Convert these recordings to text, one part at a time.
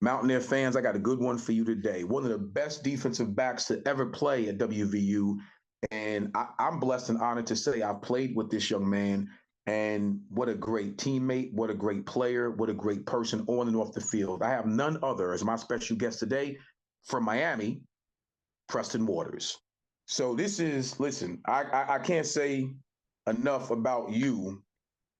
Mountaineer fans, I got a good one for you today. One of the best defensive backs to ever play at WVU. And I'm blessed and honored to say I've played with this young man. And what a great teammate, what a great player, what a great person on and off the field. I have none other as my special guest today from Miami, Preston Waters. So listen, I can't say enough about you,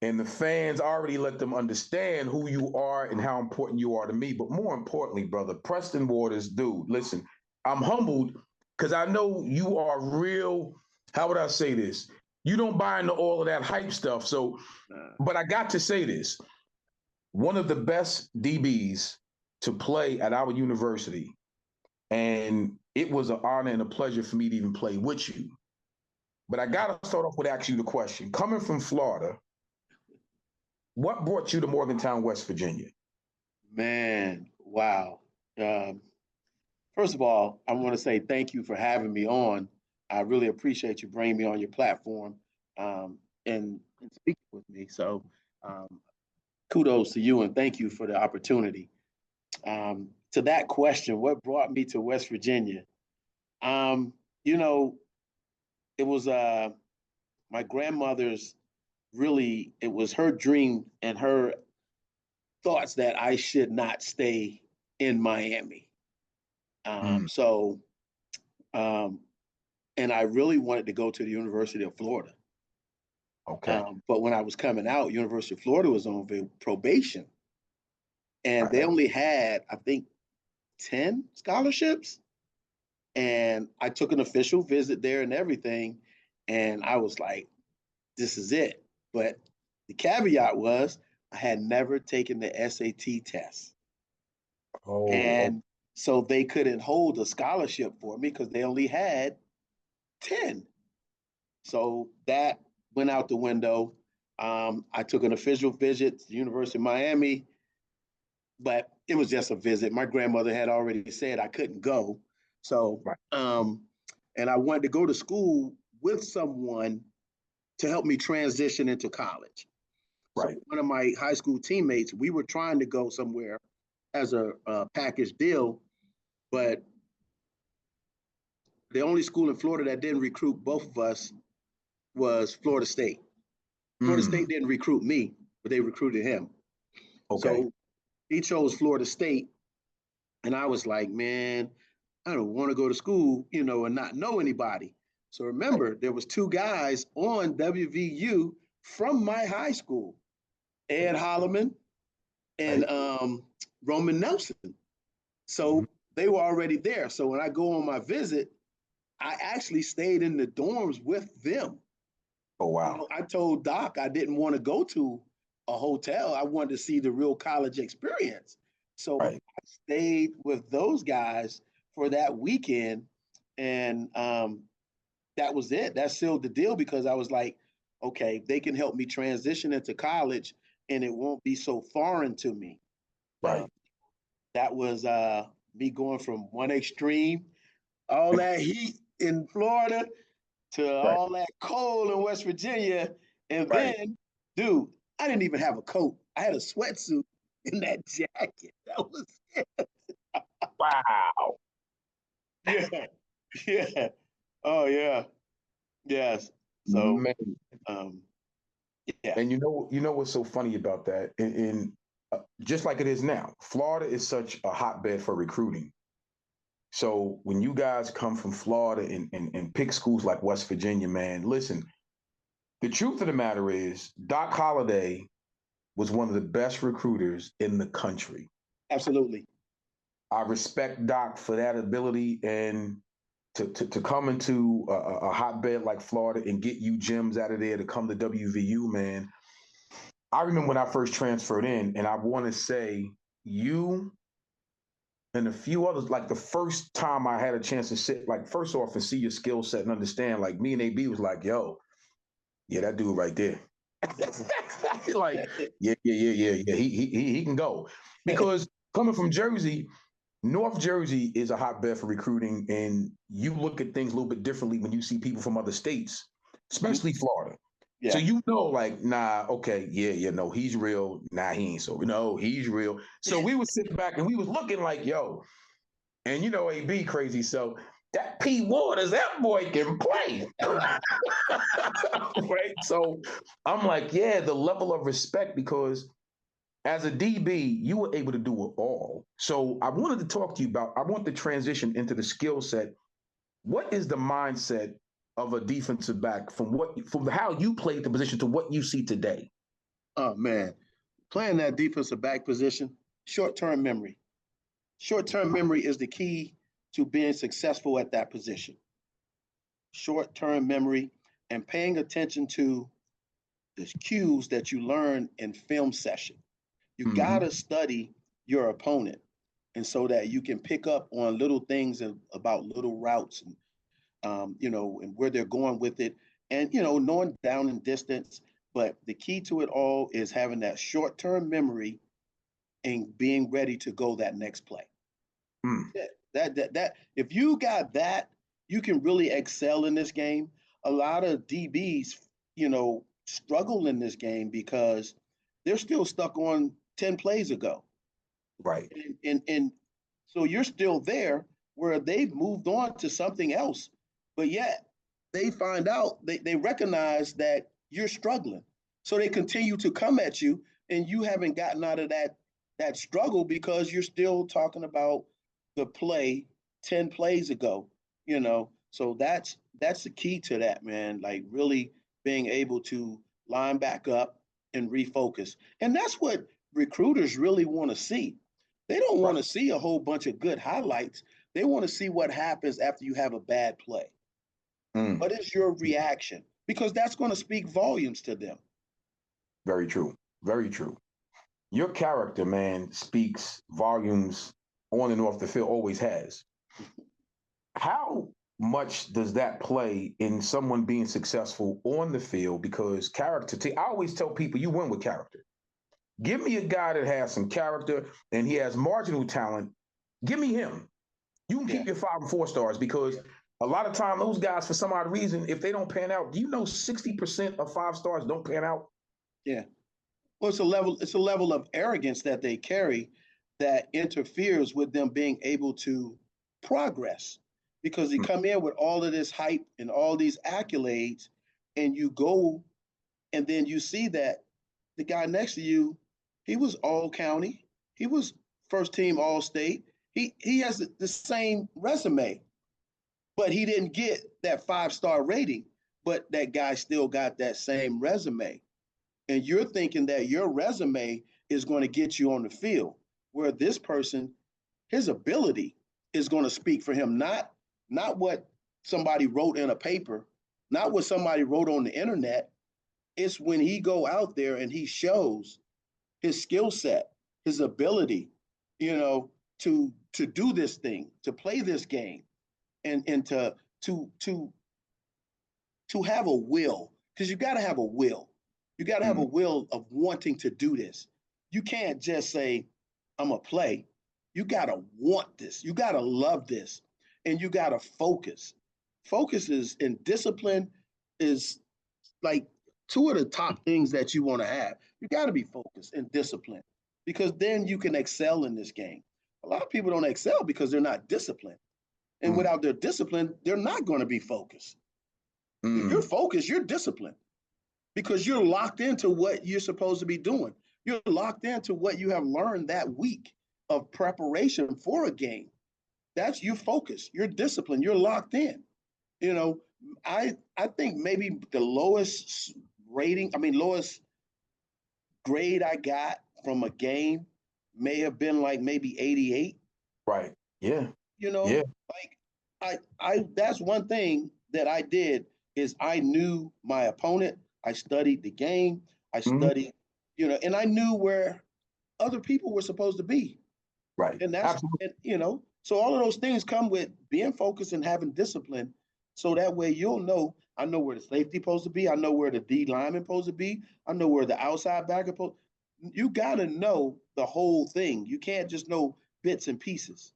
and the fans already let them understand who you are and how important you are to me. But more importantly, brother, Preston Waters, dude, listen, I'm humbled because I know you are real. How would I say this? You don't buy into all of that hype stuff. So, but I got to say this. One of the best DBs to play at our university. And it was an honor and a pleasure for me to even play with you. But I got to start off with asking you the question. Coming from Florida, what brought you to Morgantown, West Virginia? Man, wow. Um, First of all, I want to say thank you for having me on. I really appreciate you bringing me on your platform and speaking with me. So um, kudos to you and thank you for the opportunity. To that question, what brought me to West Virginia? Um, you know, it was my grandmother's really, it was her dream and her thoughts that I should not stay in Miami. Mm, So, um, and I really wanted to go to the University of Florida. okay. But when I was coming out, University of Florida was on probation, and they Right. only had, I think, 10 scholarships. And I took an official visit there and everything, and I was like, "This is it." But the caveat was I had never taken the SAT test, Oh, and so they couldn't hold a scholarship for me because they only had 10. So that went out the window. I took an official visit to the University of Miami, but it was just a visit. My grandmother had already said I couldn't go. So, right, and I wanted to go to school with someone to help me transition into college. So right. one of my high school teammates, we were trying to go somewhere as a package deal, but the only school in Florida that didn't recruit both of us was Florida State. Florida Mm, State didn't recruit me, but they recruited him. okay. So he chose Florida State, and I was like, man, I don't want to go to school, and not know anybody. So Right. remember, there was two guys on WVU from my high school, Ed Holloman and Right. Roman Nelson. Mhm. So they were already there. So when I go on my visit, I actually stayed in the dorms with them. Oh, wow. I told Doc I didn't want to go to a hotel. I wanted to see the real college experience. So Right. I stayed with those guys for that weekend. And that was it. That sealed the deal because I was like, okay, they can help me transition into college and it won't be so foreign to me. Um, Right. that was me going from one extreme, all that heat in Florida, to Right. all that cold in West Virginia. And Right. then, dude, I didn't even have a coat. I had a sweatsuit in that jacket. That was it. Wow. Yeah. Yeah. Oh yeah. Yes. So Man. um yeah. And you know what's so funny about that? Just like it is now, Florida is such a hotbed for recruiting. So when you guys come from Florida and pick schools like West Virginia, man, listen, the truth of the matter is Doc Holliday was one of the best recruiters in the country. Absolutely. I respect Doc for that ability and to come into a hotbed like Florida and get you gems out of there to come to WVU, man. I remember when I first transferred in, and I want to say you and a few others, like the first time I had a chance to sit, like first off and see your skill set and understand, like me and AB was like, yo, yeah, that dude right there. Like, yeah. He can go. Because coming from Jersey, North Jersey is a hotbed for recruiting, and you look at things a little bit differently when you see people from other states, especially Florida. So Yeah. you know, like, nah, okay, no, he's real. Nah, he ain't so. No, he's real. So we would sit back and we was looking like, yo, and you know, AB crazy. So that P Waters, that boy can play. Right. So I'm like, yeah, the level of respect because as a DB, you were able to do it all. So I wanted to talk to you about, I want to transition into the skill set. What is the mindset of a defensive back from how you played the position to what you see today? Oh man, playing that defensive back position, short-term memory. Short-term memory is the key to being successful at that position. Short-term memory and paying attention to the cues that you learn in film session. You Mm-hmm. gotta study your opponent, and so that you can pick up on little things about little routes and and where they're going with it, and knowing down and distance. But the key to it all is having that short-term memory and being ready to go that next play. Mm. That if you got that, you can really excel in this game. A lot of DBs, struggle in this game because they're still stuck on 10 plays ago. Right. And so you're still there where they've moved on to something else, but yet they find out they recognize that you're struggling. So they continue to come at you, and you haven't gotten out of that struggle because you're still talking about the play 10 plays ago. So that's the key to that, man. Like really being able to line back up and refocus. And that's what recruiters really want to see. They don't want Right. to see a whole bunch of good highlights. They want to see what happens after you have a bad play. Mm. What is your reaction? Because that's going to speak volumes to them. Very true. Very true. Your character, man, speaks volumes on and off the field, always has. How much does that play in someone being successful on the field? Because character, I always tell people you win with character. Give me a guy that has some character and he has marginal talent. Give me him. You can Yeah, keep your 5 and 4 stars because a lot of time those guys, for some odd reason, if they don't pan out, do you know 60% of 5 stars don't pan out? yeah. Well, it's a level of arrogance that they carry that interferes with them being able to progress because they Mm. come in with all of this hype and all these accolades, and you go and then you see that the guy next to you, he was all county, he was first team all state, he has the same resume, but he didn't get that 5-star rating, but that guy still got that same resume, and you're thinking that your resume is going to get you on the field, where this person, his ability is going to speak for him, not what somebody wrote in a paper, not what somebody wrote on the internet. It's when he go out there and he shows his skill set, his ability, you know, to do this thing, to play this game, and to to to have a will, because you got to have a will. You got to have a Mm. will of wanting to do this. You can't just say, I'm a play. You got to want this. You got to love this. And you got to focus. Focus is and discipline is like two of the top things that you want to have. You got to be focused and disciplined because then you can excel in this game. A lot of people don't excel because they're not disciplined. And Mm. without their discipline, they're not going to be focused. If you're Mm. focused, you're disciplined because you're locked into what you're supposed to be doing. You're locked into what you have learned that week of preparation for a game. That's you focus. You're disciplined. You're locked in. You know, I think maybe the lowest rating, I mean lowest grade I got from a game may have been like maybe 88. Right. Yeah. You Yeah. know, like I that's one thing that I did is I knew my opponent. I studied the game. I Mhm. studied And I knew where other people were supposed to be. Right. And Absolutely. so all of those things come with being focused and having discipline. So that way you'll know, I know where the safety supposed to be. I know where the D lineman supposed to be. I know where the outside backer supposed. You got to know the whole thing. You can't just know bits and pieces.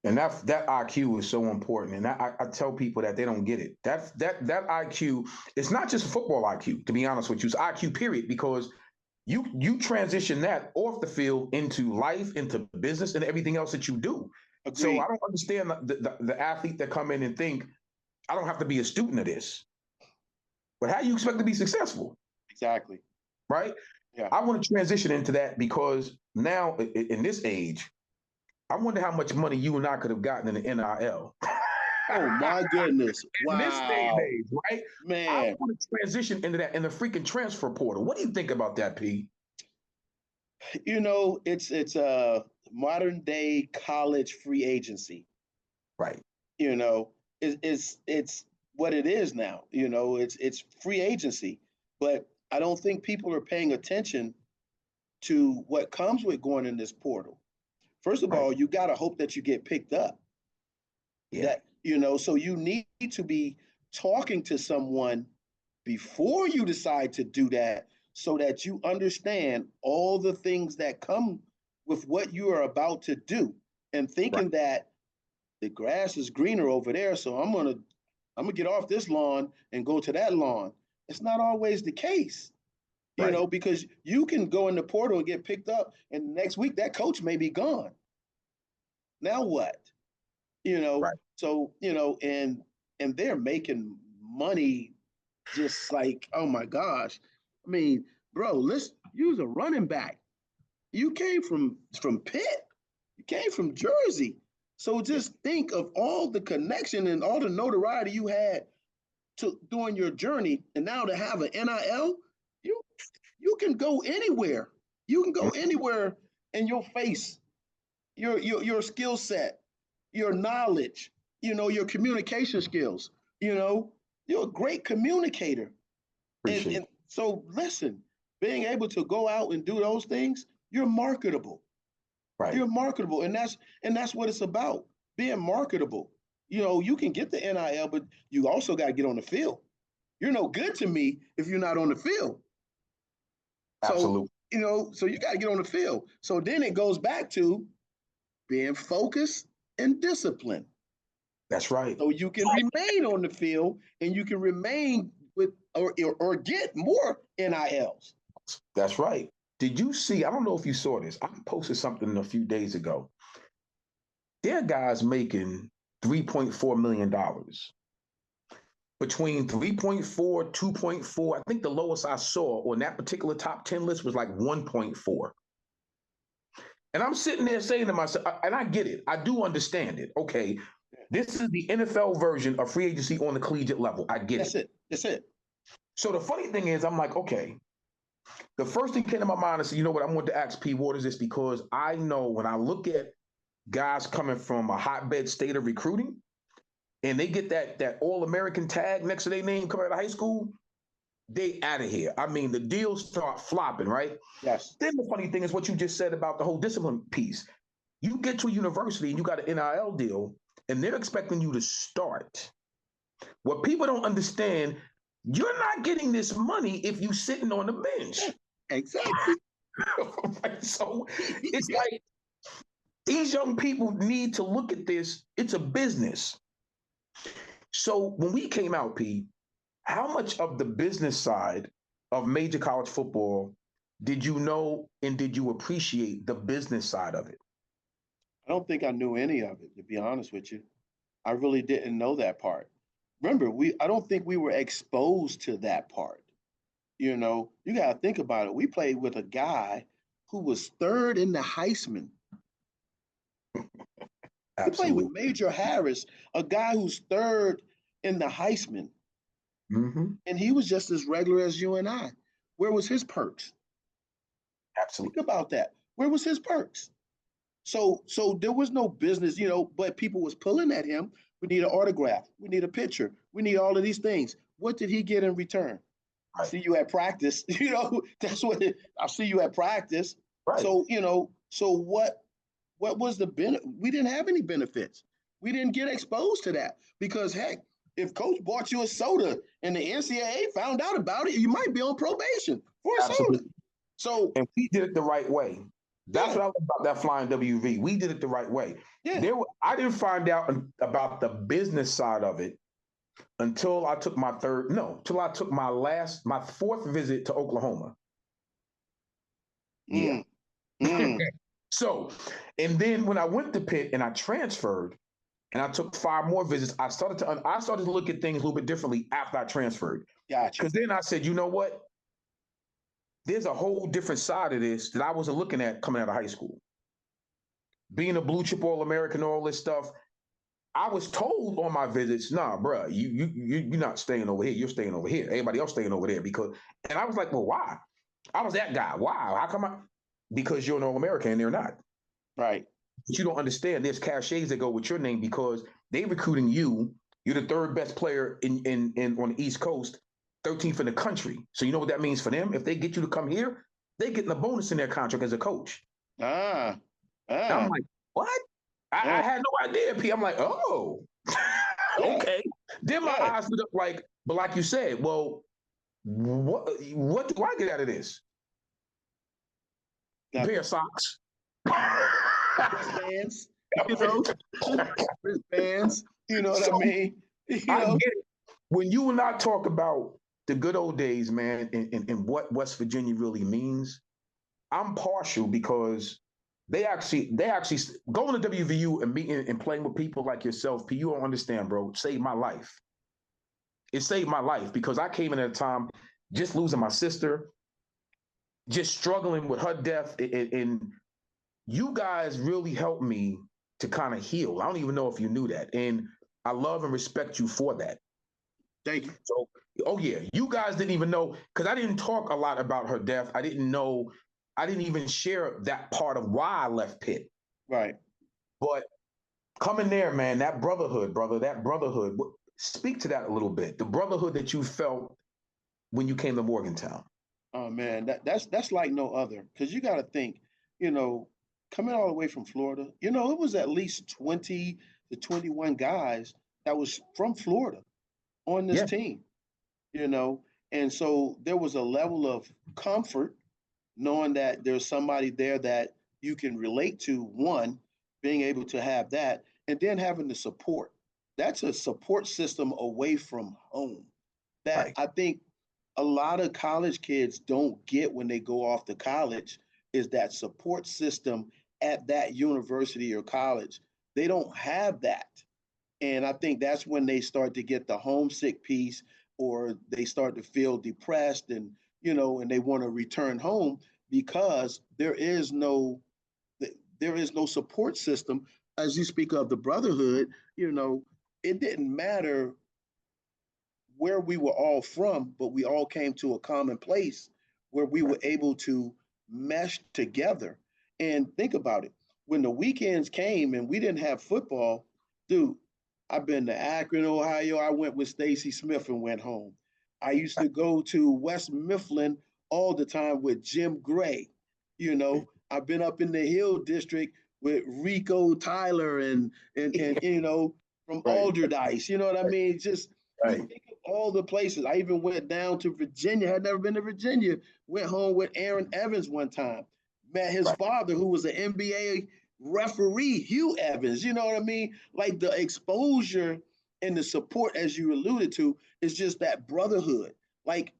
And that IQ is so important. And I tell people that they don't get it. That IQ, it's not just football IQ, to be honest with you. It's IQ period, because you transition that off the field into life, into business, and everything else that you do. So Agreed. I don't understand the athlete that come in and think, I don't have to be a student of this. But how do you expect to be successful? Exactly. Right? Yeah. I want to transition into that, because now in this age, I wonder how much money you and I could have gotten in the NIL. Oh my goodness. In this day and Wow. age, right? I Man, want to transition into that in the freaking transfer portal. What do you think about that, P? it's a modern day college free agency. Right. You know, it's what it is now. It's free agency. But I don't think people are paying attention to what comes with going in this portal. First of Right. all, you got to hope that you get picked up. Yeah. So you need to be talking to someone before you decide to do that, so that you understand all the things that come with what you are about to do, and Right. thinking that the grass is greener over there, so I'm gonna get off this lawn and go to that lawn. It's not always the case, Right. because you can go in the portal and get picked up, and next week that coach may be gone. Now what? Right. So and they're making money, just like, oh my gosh. I mean, bro, let's use a running back. You came from Pitt. You came from Jersey. So Yeah. just think of all the connection and all the notoriety you had to during your journey, and now to have an NIL, you you can go anywhere. You can go anywhere, and your face, your skill set, your knowledge, your communication skills. You're a great communicator. And, Appreciate and it. so listen, being able to go out and do those things, you're marketable. Right. You're marketable. And that's what it's about. Being marketable. You can get the NIL, but you also got to get on the field. You're no good to me if you're not on the field. So, Absolutely. so you got to get on the field. So then it goes back to being focused and disciplined. That's right. So you can remain on the field, and you can remain with or get more NILs. That's right. Did you see? I don't know if you saw this. I posted something a few days ago. There are guys making $3.4 million. Between 3.4, 2.4. I think the lowest I saw on that particular top 10 list was like 1.4. And I'm sitting there saying to myself, and I get it. I do understand it. Okay, this is the NFL version of free agency on the collegiate level. I get That's it. it. That's it. So the funny thing is, I'm like, okay, the first thing came to my mind is, you know what, I wanted to ask P. Waters this, because I know when I look at guys coming from a hotbed state of recruiting, and they get that All-American tag next to their name coming out of high school, they out of here. I mean, the deals start flopping, right? Yes. Then the funny thing is what you just said about the whole discipline piece. You get to a university and you got an NIL deal, and they're expecting you to start. What people don't understand, you're not getting this money if you sitting on the bench. Exactly. So it's like these young people need to look at this. It's a business. So when we came out, Pete, how much of the business side of major college football did you know, and did you appreciate the business side of it? I don't think I knew any of it, to be honest with you. I really didn't know that part. Remember, I don't think we were exposed to that part. You got to think about it. We played with a guy who was third in the Heisman. We played with Absolutely. Major Harris, a guy who's third in the Heisman, Mm-hmm. and he was just as regular as you and I. Where was his perks? Think Absolutely. about that. Where was his perks? So there was no business, but people was pulling at him. We need an autograph. We need a picture. We need all of these things. What did he get in return? Right. see you at practice. That's what I'll see you at practice. Right. So, so what was the benefit? We didn't have any benefits. We didn't get exposed to that because heck, if coach bought you a soda and the NCAA found out about it, you might be on probation for a soda. Absolutely. So And we did it the right way. That's yeah, what I love about that flying WV. We did it the right way. yeah. I didn't find out about the business side of it until I took my fourth visit to Oklahoma. Yeah. Mm, mm. So, and then when I went to Pitt and I transferred and I took 5 more visits, I started to look at things a little bit differently after I transferred. Gotcha. Because then I said, you know what? There's a whole different side of this that I wasn't looking at coming out of high school. Being a blue chip All-American, all this stuff, I was told on my visits, nah, bro, you're not staying over here. You're staying over here. Everybody else staying over there and I was like, well, why? I was that guy. Why? How come because you're an All-American and they're not. Right. But you don't understand. There's cachets that go with your name because they recruiting you. You're the third best player in on the East Coast, 13th in the country. So you know what that means for them? If they get you to come here, they getting a bonus in their contract as a coach. Ah, And I'm ah, like, what? I ah, had no idea, P. I'm like, oh, yeah, okay. Then my yeah. eyes lit up but like you said, well, what do I get out of this? A pair Nothing. of socks. Wristbands, you know, wristbands. You know what I So mean? I get it. When you and I talk about the good old days, man, and what West Virginia really means, I'm partial because they actually going to WVU and meeting and playing with people like yourself, P, you don't understand, bro. Saved my life. It saved my life because I came in at a time just losing my sister, just struggling with her death, and you guys really helped me to kind of heal. I don't even know if you knew that, and I love and respect you for that. Thank you. So, oh yeah, you guys didn't even know because I didn't talk a lot about her death. I didn't know. I didn't even share that part of why I left Pitt. Right. But coming there, man, that brotherhood, brother, that brotherhood. Speak to that a little bit. The brotherhood that you felt when you came to Morgantown. Oh man, that's like no other. Because you got to think, you know, coming all the way from Florida, it was at least 20 to 21 guys that was from Florida on this Yeah, team. you know. And so there was a level of comfort knowing that there's somebody there that you can relate to, one, being able to have that, and then having the support. That's a support system away from home that right. I think a lot of college kids don't get when they go off to college is that support system at that university or college. They don't have that. And I think that's when they start to get the homesick piece or they start to feel depressed and they want to return home because there is no support system. As you speak of the brotherhood, it didn't matter where we were all from, but we all came to a common place where we Right. were able to mesh together. And think about it. When the weekends came and we didn't have football, dude, I've been to Akron, Ohio. I went with Stacy Smith and went home. I used to go to West Mifflin all the time with Jim Gray. I've been up in the Hill District with Rico Tyler and from Right. Alderdice. You know what I mean? Just you Right. think of all the places. I even went down to Virginia. Had never been to Virginia. Went home with Aaron Evans one time. Met his Right. father, who was an NBA referee, Hugh Evans. You know what I mean? Like the exposure and the support, as you alluded to, is just that brotherhood. Like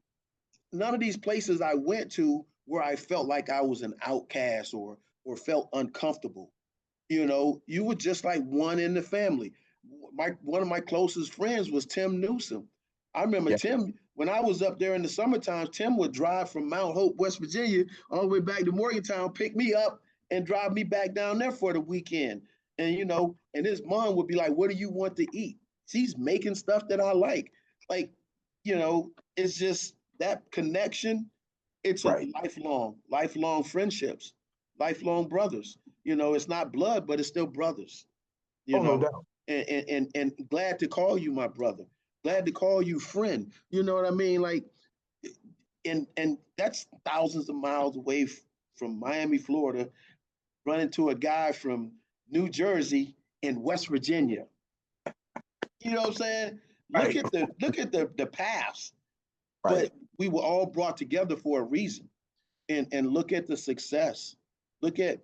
none of these places I went to where I felt like I was an outcast or felt uncomfortable. You were just like one in the family. One of my closest friends was Tim Newsom. I remember Yeah. Tim when I was up there in the summertime. Tim would drive from Mount Hope, West Virginia, all the way back to Morgantown, pick me up, and drive me back down there for the weekend. And his mom would be like, "What do you want to eat?" She's making stuff that I like. Like, it's just that connection. It's a Right. lifelong friendships, lifelong brothers. It's not blood, but it's still brothers. You Oh, no know, doubt. and glad to call you my brother. Glad to call you friend. You know what I mean? Like and that's thousands of miles away from Miami, Florida, running to a guy from New Jersey and West Virginia. You know what I'm saying? Right. Look at the paths, Right. but we were all brought together for a reason. And look at the success. Look at,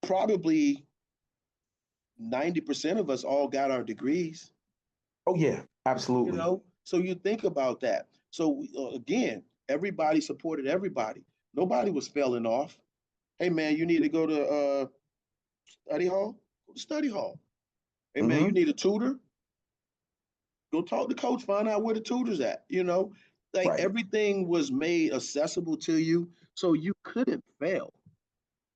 probably 90% of us all got our degrees. Oh yeah, You absolutely. know, so you think about that. So again, everybody supported everybody. Nobody was failing off. Hey man, you need to go to study hall. Go to study hall. Hey man, you Hmm. need a tutor. Go talk to coach. Find out where the tutor's at. Like Right. everything was made accessible to you, so you couldn't fail.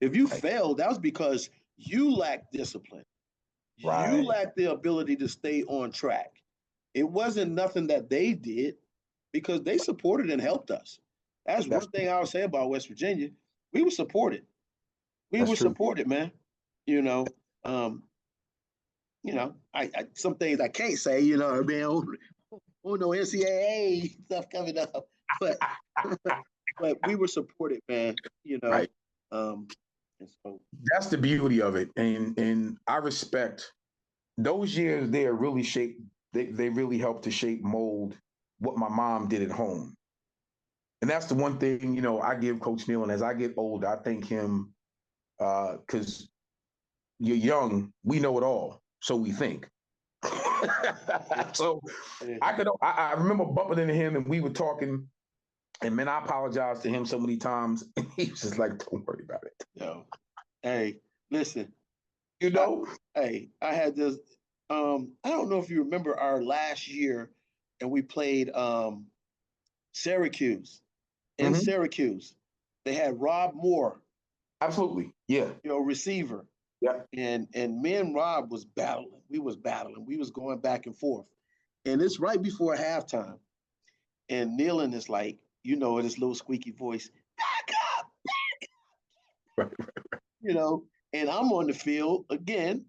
If you Right. failed, that was because you lacked discipline. You Right. lacked the ability to stay on track. It wasn't nothing that they did because they supported and helped us. That's That's one thing I'll say about West Virginia. We were supported. We that's were true. supported, man. You know, um, I some things I can't say, I mean, oh no NCAA stuff coming up, but but we were supported, man. You know, Right. um, and so That's the beauty of it, and I respect those years. They are really shaped. They really helped to shape mold what my mom did at home, and that's the one thing I give Coach Neal. And as I get older, I thank him because you're young. We know it all, so we think. yeah, So yeah. I remember bumping into him and we were talking, and man, I apologized to him so many times, and he was just like, "Don't worry about it." Yo, hey, listen, You I, know? I had this. I don't know if you remember our last year, and we played Syracuse. In Hmm. Syracuse, they had Rob Moore, Absolutely. Yeah. receiver, Yeah. and me and Rob was battling. We was battling. We was going back and forth, and it's right before halftime. And Nealon is like, in his little squeaky voice, back up, Right. you know. And I'm on the field again,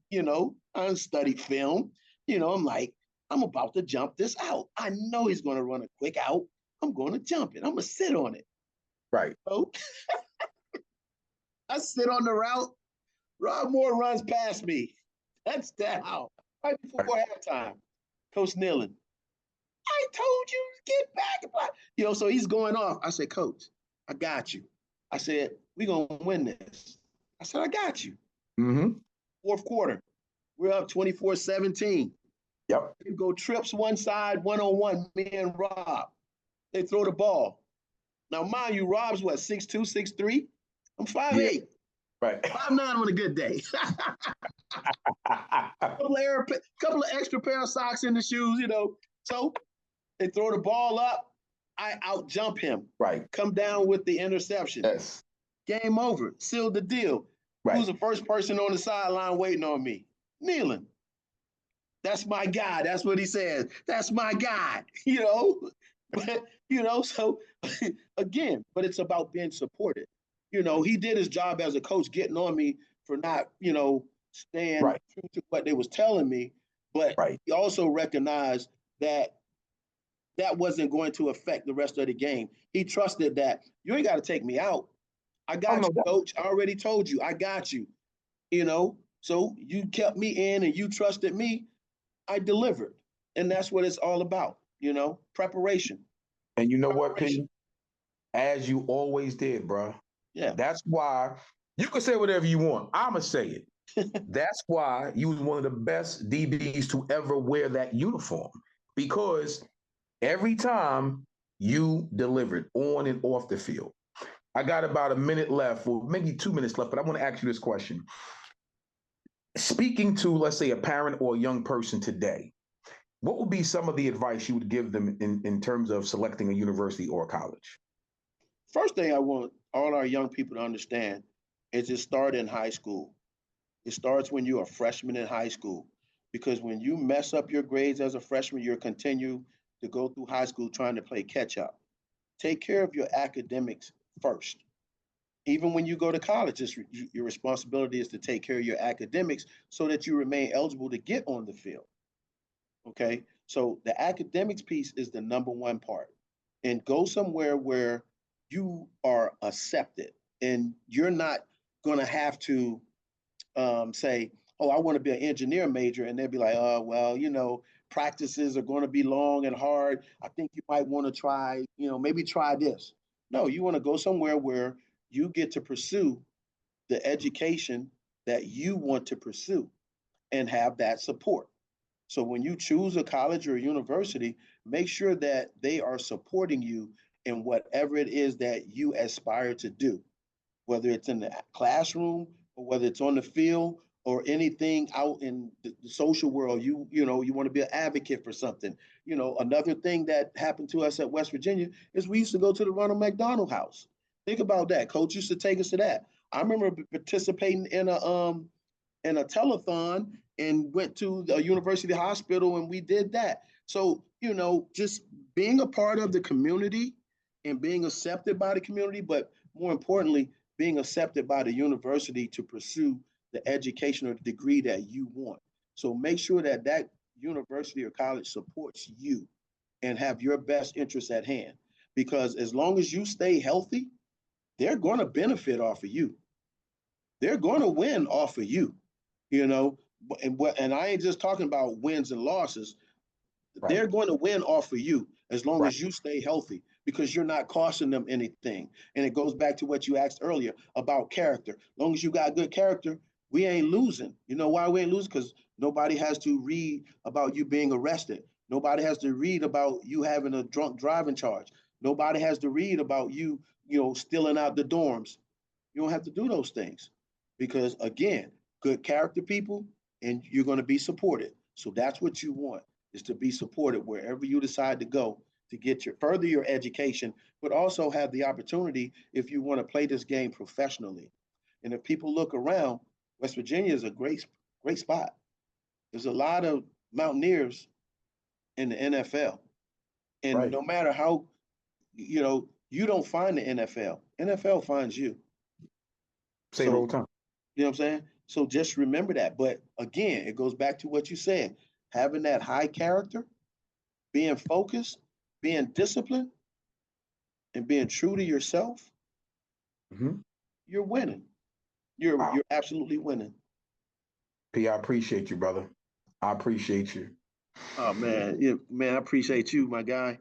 unstudied film. I'm like, I'm about to jump this out. I know he's going to run a quick out. I'm going to jump it. I'm going to sit on it. Right. So I sit on the route. Rob Moore runs past me. That's down right before Right. halftime. Coach Nealon, I told you to get back. So he's going off. I said, Coach, I got you. I said, we're going to win this. I said, I got you. Hmm. Fourth quarter, we're up 24-17. Yep. They go trips one side, one-on-one, me and Rob. They throw the ball. Now, mind you, Rob's what, 6'2", 6'3"? I'm Yeah. 5'8", Right. 5'9" on a good day. couple of extra pair of socks in the shoes. So they throw the ball up. I out jump him. Right. Come down with the interception. Yes. Game over. Sealed the deal. Who's Right. the first person on the sideline waiting on me? Nealon. That's my guy. That's what he says. That's my guy. But so again, but it's about being supported. He did his job as a coach, getting on me for not, staying Right. true to what they was telling me. But Right. he also recognized that that wasn't going to affect the rest of the game. He trusted that you ain't got to take me out. I Oh got no. you, coach. I already told you, I got you. So you kept me in and you trusted me. I delivered. And that's what it's all about, preparation. And you know what, Preparation. P? As you always did, bro. Yeah. That's why you can say whatever you want. I'ma say it. That's why you was one of the best DBs to ever wear that uniform because every time you delivered on and off the field. I got about a minute left, or maybe 2 minutes left, but I want to ask you this question. Speaking to, let's say, a parent or a young person today, what would be some of the advice you would give them in terms of selecting a university or a college? First thing I want all our young people to understand is it starts in high school. It starts when you're a freshman in high school. Because when you mess up your grades as a freshman, you'll continue to go through high school trying to play catch up. Take care of your academics first. Even when you go to college, your responsibility is to take care of your academics so that you remain eligible to get on the field. Okay. So the academics piece is the number one part. and go somewhere where you are accepted and you're not going to have to say, oh, I want to be an engineer major. And they'll be like, oh, well, practices are going to be long and hard. I think you might want to try, maybe try this. No, you want to go somewhere where you get to pursue the education that you want to pursue and have that support. So when you choose a college or a university, make sure that they are supporting you in whatever it is that you aspire to do, whether it's in the classroom or whether it's on the field or anything out in the social world. You want to be an advocate for something. Another thing that happened to us at West Virginia is we used to go to the Ronald McDonald House. Think about that. Coach used to take us to that. I remember participating in a telethon and went to the university hospital and we did that. So, just being a part of the community and being accepted by the community, but more importantly, being accepted by the university to pursue the education or the degree that you want. So make sure that that university or college supports you and have your best interests at hand. Because as long as you stay healthy, they're going to benefit off of you. They're going to win off of you, and I ain't just talking about wins and losses. Right. They're going to win off of you as long Right. as you stay healthy because you're not costing them anything. And it goes back to what you asked earlier about character. As long as you got good character, we ain't losing. You know why we ain't losing? Because nobody has to read about you being arrested. Nobody has to read about you having a drunk driving charge. Nobody has to read about you, stealing out the dorms. You don't have to do those things because, again, good character people, and you're going to be supported. So that's what you want, is to be supported wherever you decide to go to get further your education, but also have the opportunity if you want to play this game professionally. And if people look around, West Virginia is a great spot. There's a lot of Mountaineers in the NFL. And Right. no matter how, you don't find the NFL. NFL finds you. Say it all the time. You know what I'm saying? So just remember that. But again, it goes back to what you said. Having that high character, being focused, being disciplined, and being true to yourself, you're winning. You're absolutely winning. P, I appreciate you, brother. I appreciate you. Oh man, man, I appreciate you, my guy.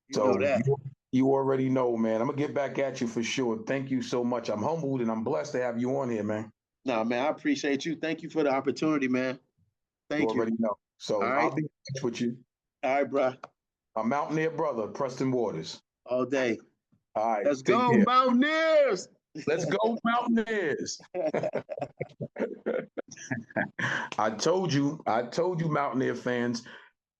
You know So that. you already know, man. I'm gonna get back at you for sure. Thank you so much. I'm humbled and I'm blessed to have you on here, man. No, man, I appreciate you. Thank you for the opportunity, man. You Thank you. already know. So All I'll right. be in touch with you. All right, bro. A Mountaineer brother, Preston Waters. All day. All right. Let's Take go, care. Mountaineers. Let's go, Mountaineers. I told you, Mountaineer fans,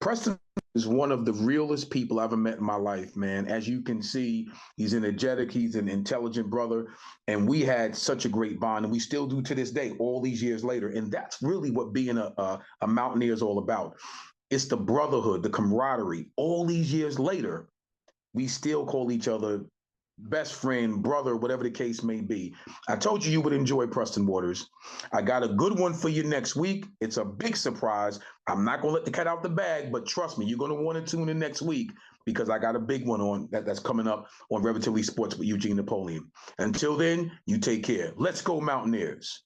Preston is one of the realest people I've ever met in my life, man. As you can see, he's energetic, he's an intelligent brother, and we had such a great bond, and we still do to this day, all these years later. And that's really what being a Mountaineer is all about. It's the brotherhood, the camaraderie. All these years later, we still call each other best friend, brother, whatever the case may be. I told you would enjoy Preston Waters. I got a good one for you next week. It's a big surprise. I'm not going to let the cat out the bag, but trust me, you're going to want to tune in next week because I got a big one on that's coming up on Relatively Sports with Eugene Napoleon. Until then, you take care. Let's go, Mountaineers.